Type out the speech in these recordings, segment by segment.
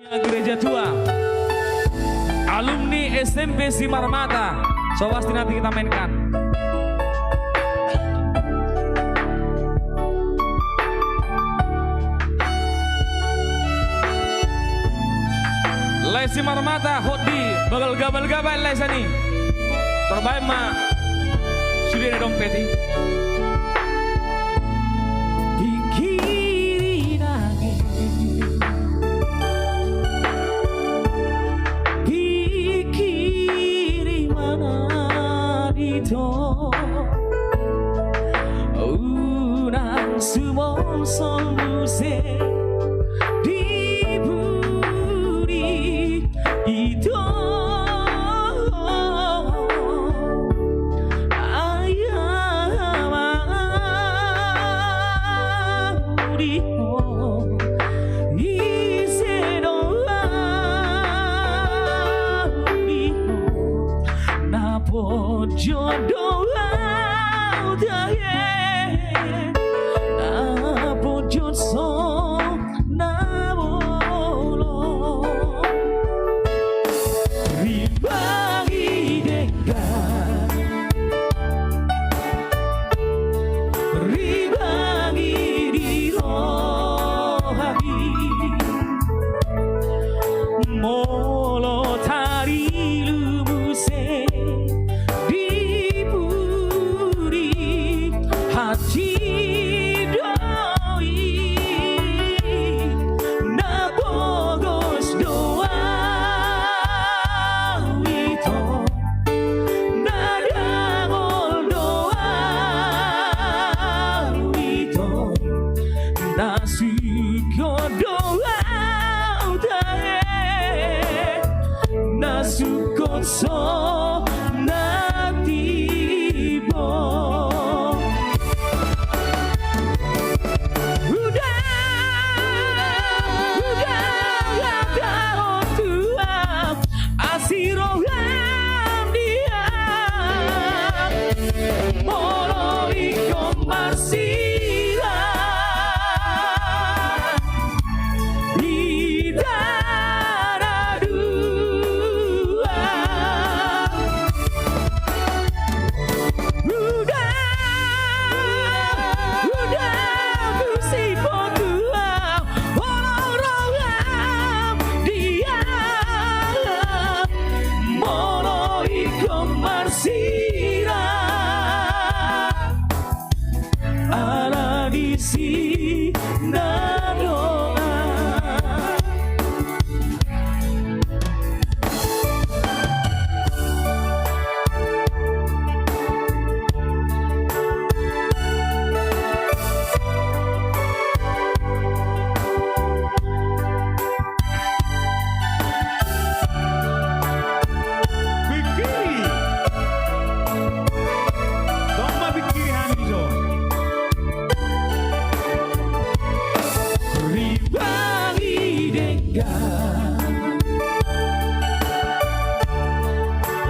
Gereja Tua, alumni SMP Simarmata, so pasti nanti kita mainkan. Les Simarmata, hoti, bagal-gabal les ini, terbaik mah, sudah ada dompeti. Unang sumosolusi diburi itu jodoh so natibo udah tua asiroham dia moro ikom marsila ala di sini doa.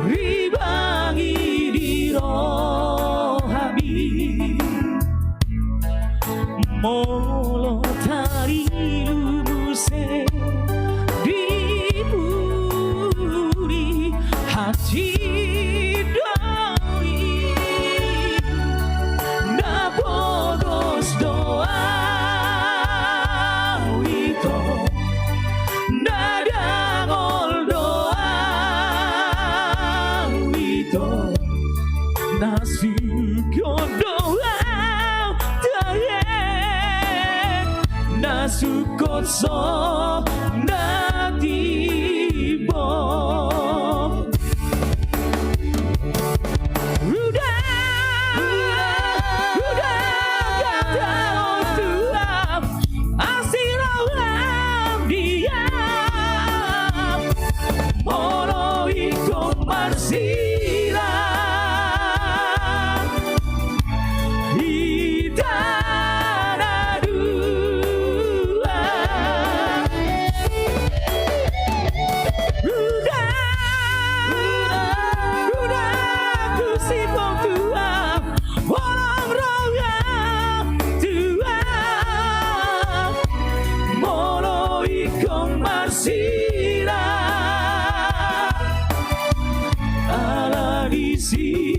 Ribangi di rohami molo tari lumuse diburi hati doi na bodos doa wito nasukot so natibo udah gata tua asiroham dia moro ikom marsila see di sini.